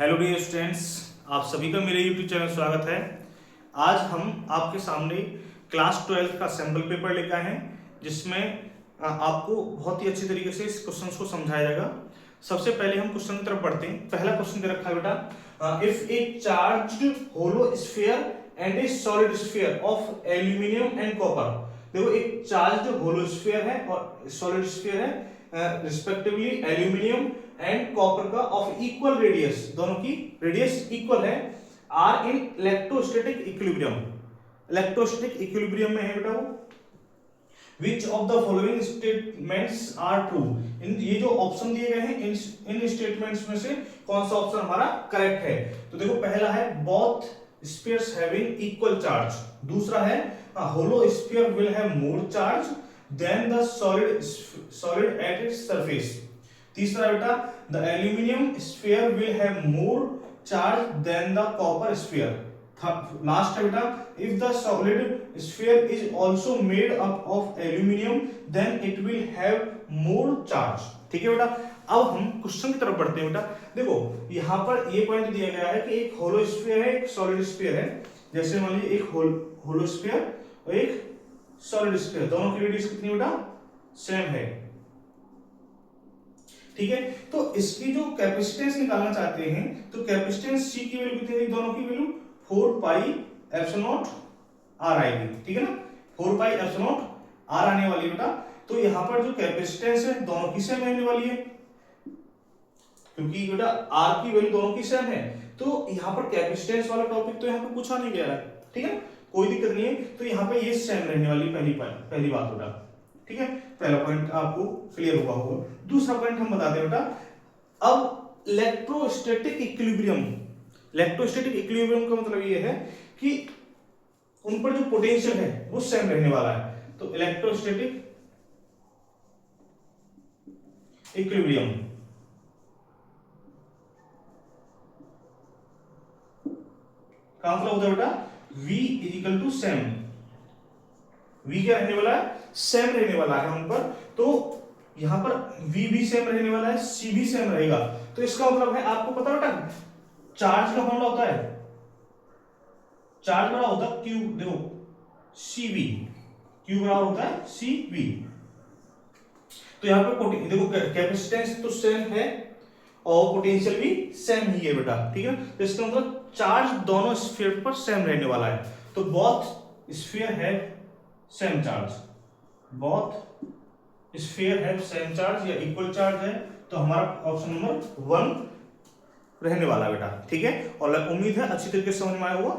Hello dear students, आप सभी का मेरे यूट्यूब चैनल में स्वागत है। आज हम आपके सामने क्लास 12 का सैम्पल पेपर लेकर आए हैं, जिसमें आपको बहुत ही अच्छी तरीके से इस क्वेश्चन को समझाया जाएगा। सबसे पहले हम क्वेश्चन की तरफ बढ़ते हैं। पहला क्वेश्चन दे रखा है बेटा, if a charged hollow sphere and a solid sphere of aluminium and copper. देखो, एक चार्ज्ड होलो स्फीयर है और सॉलिड स्फीयर है, रिस्पेक्टिवली एल्यूमिनियम एंड कॉपर का ऑफ इक्वल रेडियस, दोनों की रेडियस इक्वल है, are in electrostatic equilibrium. Electrostatic equilibrium में है बेटा वो। Which of the following statements are true. इन ये जो ऑप्शन दिए गए हैं, इन स्टेटमेंट्स में से कौन सा ऑप्शन हमारा करेक्ट है? तो देखो, पहला है both spheres having equal charge. दूसरा है hollow sphere will have more charge than the solid at its surface. तीसरा बेटा, the aluminium sphere will have more charge than the copper sphere. Last है बेटा, if the solid sphere is also made up of aluminium then it will have more charge. ठीक है बेटा, अब हम question की तरफ बढ़ते हैं। बेटा देखो, यहां पर ये पॉइंट दिया गया है कि एक होलो स्फीयर है, एक सॉलिड स्फीयर है। जैसे मान लीजिए एक होलो स्फीयर और एक सॉलिड स्फीयर, दोनों की रेडियस कितनी बेटा? सेम है। ठीक है, तो इसकी जो कैपेसिटेंस निकालना चाहते हैं, तो कैपेसिटेंस C की वैल्यू कितनी है? दोनों की value 4 pi epsilon not r आएगी। ठीक है ना, 4 पाई एप्सिलॉन नॉट r आने वाली बेटा। तो यहां पर जो कैपेसिटेंस है दोनों की सेम रहने वाली है, क्योंकि बेटा r की वैल्यू दोनों की सेम है। तो यहां पर कैपेसिटेंस वाला टॉपिक तो यहां पे पूछा नहीं गया है। ठीक है, कोई दिक्कत नहीं है। तो यहां पे ये सेम रहने वाली पहली बात बेटा। ठीक है, पहला पॉइंट आपको क्लियर हुआ होगा। दूसरा पॉइंट हम बता दें बेटा, अब इलेक्ट्रोस्टैटिक इक्विलिब्रियम। इलेक्ट्रोस्टैटिक इक्विलिब्रियम का मतलब ये है कि उन पर जो पोटेंशियल है वो सेम रहने वाला है। तो इलेक्ट्रोस्टैटिक इक्विलिब्रियम का मतलब होता है बेटा V is equal to same. V क्या रहने वाला है? सेम रहने वाला है उन पर। तो यहां पर V भी सेम रहने वाला है, C भी सेम रहेगा। तो इसका मतलब है, आपको पता बेटा चार्ज का फॉर्मूला होता है, चार्ज बराबर होता है Q, देखो CV, Q बराबर होता है CV। तो यहां पर देखो कैपेसिटेंस तो सेम है और पोटेंशियल भी सेम ही है बेटा। ठीक है, तो इसका मतलब चार्ज दोनों स्फीयर पर सेम रहने वाला है। तो बोथ स्फीयर है सेम चार्ज, बोथ स्फीयर है सेम चार्ज या इक्वल चार्ज है। तो हमारा ऑप्शन नंबर 1 रहने वाला बेटा। ठीक है, और उम्मीद है अच्छी तरीके से समझ में आया होगा।